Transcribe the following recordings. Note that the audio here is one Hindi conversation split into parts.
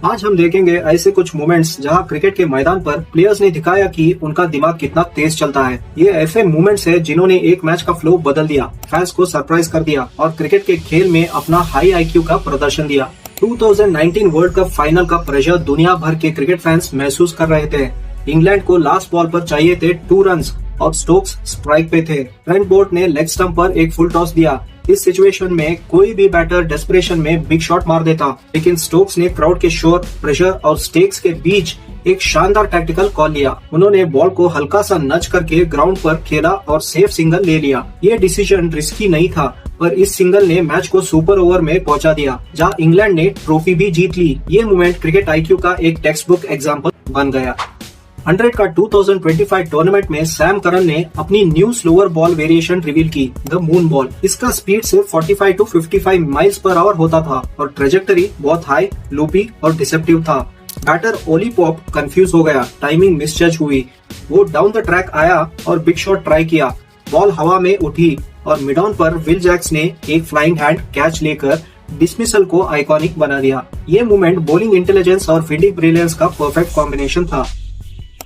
आज हम देखेंगे ऐसे कुछ मोमेंट्स जहां क्रिकेट के मैदान पर प्लेयर्स ने दिखाया कि उनका दिमाग कितना तेज चलता है। ये ऐसे मोमेंट्स है जिन्होंने एक मैच का फ्लो बदल दिया, फैंस को सरप्राइज कर दिया और क्रिकेट के खेल में अपना हाई आईक्यू का प्रदर्शन दिया। 2019 वर्ल्ड कप फाइनल का प्रेशर दुनिया भर के क्रिकेट फैंस महसूस कर रहे थे। इंग्लैंड को लास्ट बॉल पर चाहिए थे 2 रन्स और स्टोक्स स्ट्राइक पे थे। ट्रेंट बोल्ट ने लेग स्टंप पर एक फुल टॉस दिया। इस सिचुएशन में कोई भी बैटर डेस्परेशन में बिग शॉट मार देता, लेकिन स्टोक्स ने क्राउड के शोर, प्रेशर और स्टेक्स के बीच एक शानदार टैक्टिकल कॉल लिया। उन्होंने बॉल को हल्का सा नच करके ग्राउंड पर खेला और सेफ सिंगल ले लिया। ये डिसीजन रिस्की नहीं था, पर इस सिंगल ने मैच को सुपर ओवर में पहुंचा दिया, जहां इंग्लैंड ने ट्रॉफी भी जीत ली। ये मोमेंट क्रिकेट आईक्यू का एक टेक्स्ट बुक एग्जाम्पल बन गया। 100 का 2025 टूर्नामेंट में सैम करन ने अपनी new slower ball variation reveal की, द मून बॉल। इसका स्पीड सिर्फ 45 to 55 माइल्स पर आवर होता था और ट्रेजेक्टरी बहुत हाई, लूपी और डिसेप्टिव था। बैटर ओली पॉप कंफ्यूज हो गया, टाइमिंग मिसजज हुई। वो डाउन द ट्रैक आया और बिग शॉट ट्राई किया। बॉल हवा में उठी और मिड ऑन पर विल जैक्स ने एक फ्लाइंग हैंड कैच लेकर डिसमिसल को आइकॉनिक बना दिया। ये मूवमेंट बॉलिंग इंटेलिजेंस और फील्डिंग ब्रिलियंस का परफेक्ट कॉम्बिनेशन था।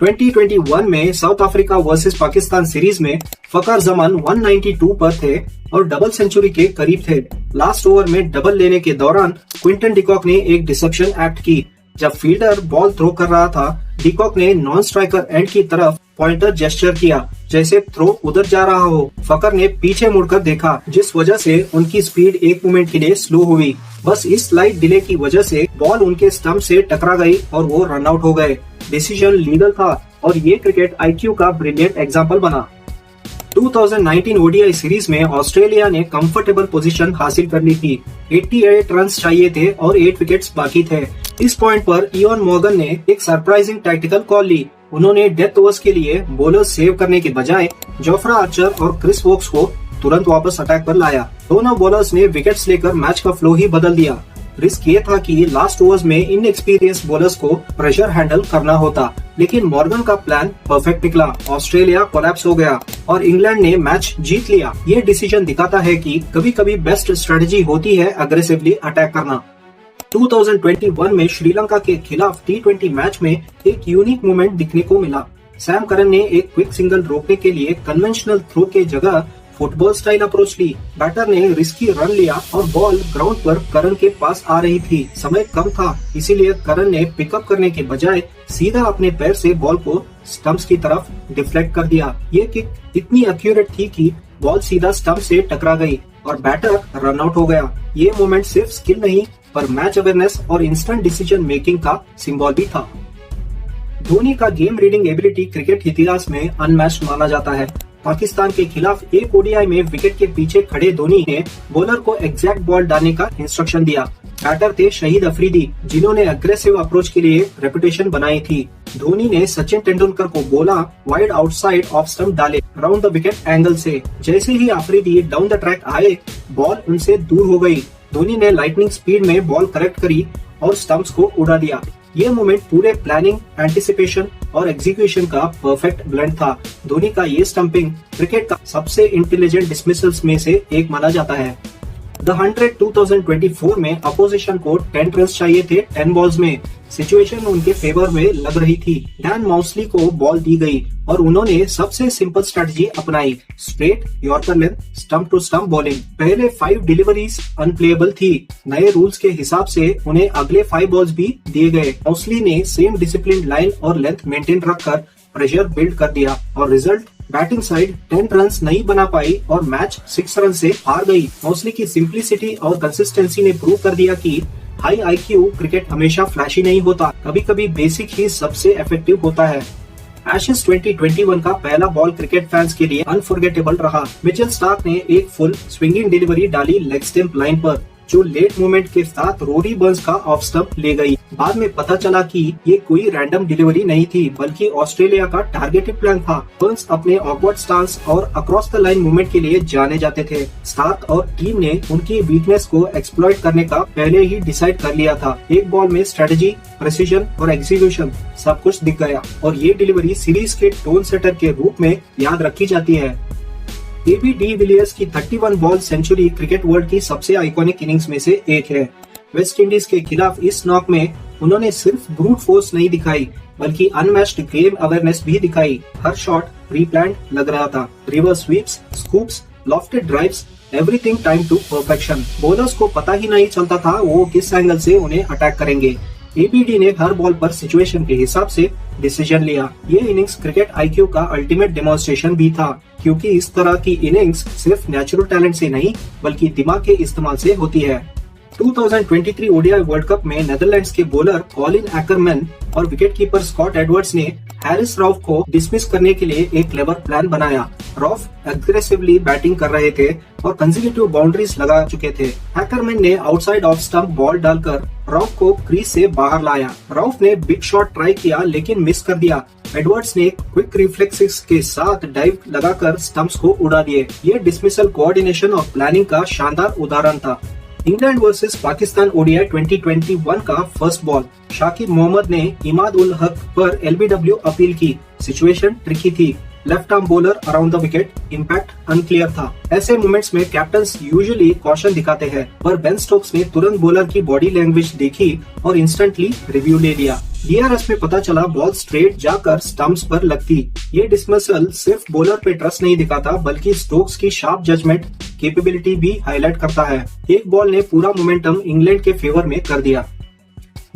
2021 में south Africa versus Pakistan series में फकर जमान 192 पर थे और डबल सेंचुरी के करीब थे। लास्ट ओवर में डबल लेने के दौरान क्विंटन डिकॉक ने एक डिसेप्शन एक्ट की। जब फील्डर बॉल थ्रो कर रहा था, डिकॉक ने नॉन स्ट्राइकर एंड की तरफ पॉइंटर जेस्चर किया, जैसे थ्रो उधर जा रहा हो। फकर ने पीछे मुड़कर देखा, जिस वजह से उनकी स्पीड एक मोमेंट के लिए स्लो हुई। बस इस स्लाइड डिले की वजह से बॉल उनके स्टंप से टकरा गई और वो रन आउट हो गए। डिसीजन लीगल था और ये क्रिकेट आईक्यू का ब्रिलियंट एग्जाम्पल बना। 2019 ओडीआई सीरीज में ऑस्ट्रेलिया ने कंफर्टेबल पोजीशन हासिल कर ली थी। 88 रन्स चाहिए थे और 8 विकेट्स बाकी थे। इस पॉइंट पर इयान मॉर्गन ने एक सरप्राइजिंग टैक्टिकल कॉल ली। उन्होंने डेथ ओवर्स के लिए बॉलर्स सेव करने के बजाय जोफ्रा आर्चर और क्रिस वोक्स को तुरंत वापस अटैक पर लाया। दोनों बॉलर्स ने विकेट्स लेकर मैच का फ्लो ही बदल दिया। रिस्क ये था कि लास्ट ओवर्स में इनएक्सपीरियंस बॉलर्स को प्रेशर हैंडल करना होता, लेकिन मॉर्गन का प्लान परफेक्ट निकला। ऑस्ट्रेलिया कोलैप्स हो गया और इंग्लैंड ने मैच जीत लिया। ये डिसीजन दिखाता है कि कभी कभी बेस्ट स्ट्रेटजी होती है अग्रेसिवली अटैक करना। 2021 में श्रीलंका के खिलाफ T20 मैच में एक यूनिक मोमेंट दिखने को मिला। सैम करन ने एक क्विक सिंगल रोकने के लिए कन्वेंशनल थ्रो के जगह फुटबॉल स्टाइल अप्रोच ली। बैटर ने रिस्की रन लिया और बॉल ग्राउंड पर करन के पास आ रही थी। समय कम था, इसीलिए करन ने पिकअप करने के बजाय सीधा अपने पैर से बॉल को स्टंप्स की तरफ डिफ्लेक्ट कर दिया। ये किक इतनी एक्यूरेट थी कि बॉल सीधा स्टंप से टकरा गई और बैटर रन आउट हो गया। ये मोमेंट सिर्फ स्किल नहीं, पर मैच अवेयरनेस और इंस्टेंट डिसीजन मेकिंग का सिंबल भी था। धोनी का गेम रीडिंग एबिलिटी क्रिकेट इतिहास में अनमैच्ड माना जाता है। पाकिस्तान के खिलाफ एक ओडीआई में विकेट के पीछे खड़े धोनी ने बॉलर को एग्जैक्ट बॉल डालने का इंस्ट्रक्शन दिया। बैटर थे शहीद अफरीदी, जिन्होंने अग्रेसिव अप्रोच के लिए रेपुटेशन बनाई थी। धोनी ने सचिन तेंदुलकर को बोला वाइड आउटसाइड ऑफ स्टंप डाले अराउंड द विकेट एंगल से। जैसे ही अफरीदी डाउन द ट्रैक आए, बॉल उनसे दूर हो गई। धोनी ने लाइटनिंग स्पीड में बॉल करेक्ट करी और स्टंप्स को उड़ा दिया। ये मोमेंट पूरे प्लानिंग, एंटिसिपेशन और एग्जीक्यूशन का परफेक्ट ब्लेंड था। धोनी का ये स्टंपिंग क्रिकेट का सबसे इंटेलिजेंट डिसमिसल्स में से एक माना जाता है। द 100 2024 में अपोजिशन को 10 रन चाहिए थे 10 बॉल्स में। सिचुएशन उनके फेवर में लग रही थी। डैन माउसली को बॉल दी गई और उन्होंने सबसे सिंपल स्ट्रेटजी अपनाई, straight yorker length stump to stump bowling. पहले 5 डिलीवरीज अनप्लेएबल थी। नए रूल्स के हिसाब से उन्हें अगले 5 बॉल्स भी दिए गए। माउसली ने सेम डिसिप्लिन लाइन और लेंथ मेंटेन रखकर प्रेशर बिल्ड कर दिया और रिजल्ट बैटिंग साइड 10 रन्स नहीं बना पाई और मैच 6 रन से हार गई। माउसली की सिंप्लिसिटी और कंसिस्टेंसी ने प्रूव कर दिया कि हाई आईक्यू क्रिकेट हमेशा फ्लैशी नहीं होता, कभी कभी बेसिक ही सबसे इफेक्टिव होता है। एशेज 2021 का पहला बॉल क्रिकेट फैंस के लिए अनफॉरगेटेबल रहा। मिचेल स्टार्क ने एक फुल स्विंगिंग डिलीवरी डाली लेग स्टंप लाइन पर, जो लेट मोमेंट के साथ रोरी बर्न्स का ऑफ स्टंप ले गई। बाद में पता चला कि ये कोई रैंडम डिलीवरी नहीं थी, बल्कि ऑस्ट्रेलिया का टारगेटेड प्लान था। बर्न्स अपने ऑकवर्ड स्टांस और अक्रॉस द लाइन मूवमेंट के लिए जाने जाते थे। स्टार्क और टीम ने उनकी वीकनेस को एक्सप्लॉइट करने का पहले ही डिसाइड कर लिया था। एक बॉल में स्ट्रेटजी, प्रेसिजन और एग्जीक्यूशन सब कुछ दिख गया और ये डिलीवरी सीरीज के टोन सेटर के रूप में याद रखी जाती है। एबी डी विलियर्स की 31 बॉल सेंचुरी क्रिकेट वर्ल्ड की सबसे आइकॉनिक इनिंग्स में से एक है। वेस्ट इंडीज के खिलाफ इस नॉक में उन्होंने सिर्फ ब्रूट फोर्स नहीं दिखाई बल्कि अनमैच्ड गेम अवेयरनेस भी दिखाई। हर शॉट प्री प्लान्ड लग रहा था। Reverse sweeps, scoops, lofted drives, everything time to perfection. Bowlers को पता ही नहीं चलता था वो किस एंगल से उन्हें अटैक करेंगे। एबीडी ने हर बॉल पर सिचुएशन के हिसाब से डिसीजन लिया। ये इनिंग्स क्रिकेट आईक्यू का अल्टीमेट डेमोन्स्ट्रेशन भी था, क्योंकि इस तरह की इनिंग्स सिर्फ नेचुरल टैलेंट से नहीं बल्कि दिमाग के इस्तेमाल से होती है। 2023 ओडीआई वर्ल्ड कप में नेदरलैंड्स के बॉलर कॉलिन एक्करमैन और विकेटकीपर स्कॉट एडवर्ड्स ने हैरिस रॉफ को डिसमिस करने के लिए एक क्लेवर प्लान बनाया। रॉफ एग्रेसिवली बैटिंग कर रहे थे और कंसेक्यूटिव बाउंड्रीज लगा चुके थे। एक्करमैन ने आउटसाइड ऑफ स्टंप बॉल डालकर रॉफ को क्रीज से बाहर लाया। रॉफ ने बिग शॉट ट्राई किया लेकिन मिस कर दिया। एडवर्ड्स ने क्विक रिफ्लेक्सेस के साथ डाइव लगाकर स्टंप्स को उड़ा दिए। ये डिसमिसल कोऑर्डिनेशन और प्लानिंग का शानदार उदाहरण था। इंग्लैंड वर्सेस पाकिस्तान ओडीआई 2021 का फर्स्ट बॉल। शाकिब मोहम्मद ने इमाद उल हक पर एलबीडब्ल्यू अपील की। सिचुएशन ट्रिकी थी। Left arm bowler around the wicket, impact unclear था। ऐसे मोमेंट्स में कैप्टन्स यूजुअली कॉशन दिखाते हैं, पर बेन स्टोक्स ने तुरंत बॉलर की बॉडी लैंग्वेज देखी और इंस्टेंटली रिव्यू ले लिया। डीआरएस में पता चला बॉल स्ट्रेट जाकर स्टंप्स पर लगती। ये डिसमिसल सिर्फ बॉलर पे ट्रस्ट नहीं दिखाता बल्कि स्टोक्स की शार्प जजमेंट कैपेबिलिटी भी हाईलाइट करता है। एक बॉल ने पूरा मोमेंटम इंग्लैंड के फेवर में कर दिया।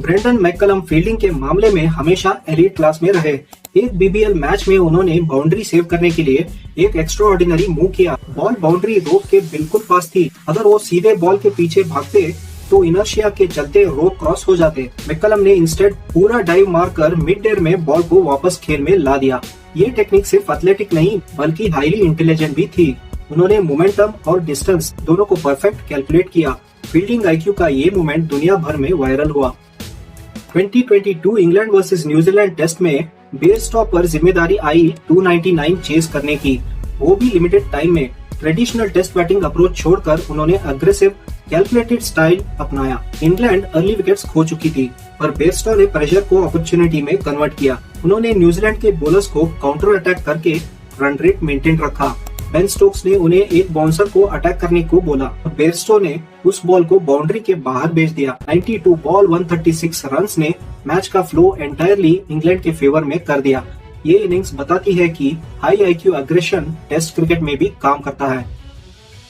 ब्रेंडन मैककलम फील्डिंग के मामले में हमेशा एलीट क्लास में रहे। एक बीबीएल मैच में उन्होंने बाउंड्री सेव करने के लिए एक एक्स्ट्राऑर्डिनरी मूव किया। बॉल बाउंड्री रोप के बिल्कुल पास थी। अगर वो सीधे बॉल के पीछे भागते तो इनर्शिया के चलते रोप क्रॉस हो जाते। मैककलम ने इंस्टेड पूरा डाइव मारकर मिड एयर में बॉल को वापस खेल में ला दिया। ये टेक्निक सिर्फ एथलेटिक नहीं बल्कि हाईली इंटेलिजेंट भी थी। उन्होंने मोमेंटम और डिस्टेंस दोनों को परफेक्ट कैलकुलेट किया। फील्डिंग आईक्यू का ये मोमेंट दुनिया भर में वायरल हुआ। 2022 इंग्लैंड वर्सेस न्यूजीलैंड टेस्ट में बेयरस्टॉ पर जिम्मेदारी आई 299 चेस करने की, वो भी लिमिटेड टाइम में। ट्रेडिशनल टेस्ट बैटिंग अप्रोच छोड़कर उन्होंने अग्रेसिव कैलकुलेटेड स्टाइल अपनाया। इंग्लैंड अर्ली विकेट्स खो चुकी थी, पर बेयरस्टॉ ने प्रेशर को अपॉर्चुनिटी में कन्वर्ट किया। उन्होंने न्यूजीलैंड के बॉलर्स को काउंटर अटैक करके रन रेट मेंटेन रखा। बेन स्टोक्स ने उन्हें एक बाउंसर को अटैक करने को बोला। बेयरस्टॉ ने उस बॉल को बाउंड्री के बाहर भेज दिया। 92 बॉल 136 रन्स ने मैच का फ्लो एंटायरली इंग्लैंड के फेवर में कर दिया। ये इनिंग्स बताती है कि high IQ aggression test cricket में भी काम करता है।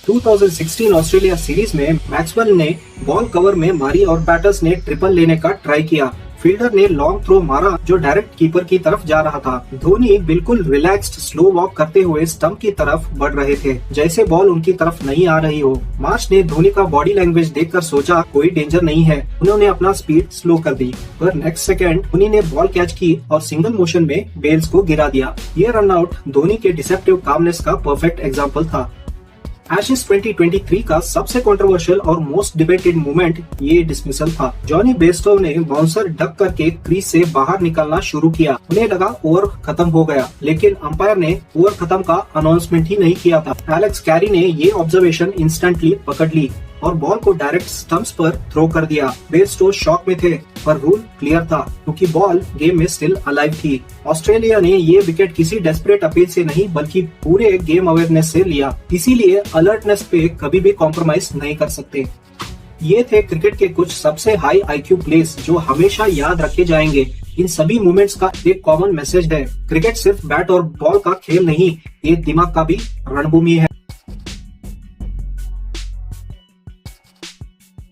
2016 ऑस्ट्रेलिया सीरीज में मैक्सवेल ने बॉल कवर में मारी और बैटर्स ने ट्रिपल लेने का ट्राई किया। फील्डर ने लॉन्ग थ्रो मारा जो डायरेक्ट कीपर की तरफ जा रहा था। धोनी बिल्कुल रिलैक्स्ड स्लो वॉक करते हुए स्टंप की तरफ बढ़ रहे थे, जैसे बॉल उनकी तरफ नहीं आ रही हो। मार्श ने धोनी का बॉडी लैंग्वेज देखकर सोचा कोई डेंजर नहीं है। उन्होंने अपना स्पीड स्लो कर दी, पर नेक्स्ट सेकंड धोनी ने बॉल कैच की और सिंगल मोशन में बेल्स को गिरा दिया। ये रन आउट धोनी के डिसेप्टिव कामनेस का परफेक्ट एग्जाम्पल था। एशेज 2023 का सबसे कंट्रोवर्शियल और मोस्ट डिबेटेड मूवमेंट ये डिसमिसल था। जॉनी बेयरस्टो ने बाउंसर डक करके क्रीज से बाहर निकलना शुरू किया। उन्हें लगा ओवर खत्म हो गया, लेकिन अंपायर ने ओवर खत्म का अनाउंसमेंट ही नहीं किया था। एलेक्स कैरी ने ये ऑब्जर्वेशन इंस्टेंटली पकड़ ली और बॉल को डायरेक्ट स्टंप्स पर थ्रो कर दिया। बेयरस्टो शॉक में थे, पर रूल क्लियर था क्योंकि बॉल गेम में स्टिल अलाइव थी। ऑस्ट्रेलिया ने ये विकेट किसी डेस्परेट अपील से नहीं बल्कि पूरे गेम अवेयरनेस से लिया। इसीलिए अलर्टनेस पे कभी भी कॉम्प्रोमाइज नहीं कर सकते। ये थे क्रिकेट के कुछ सबसे हाई आईक्यू प्लेस जो हमेशा याद रखे जाएंगे। इन सभी मोमेंट्स का एक कॉमन मैसेज है, क्रिकेट सिर्फ बैट और बॉल का खेल नहीं, ये दिमाग का भी रणभूमि है।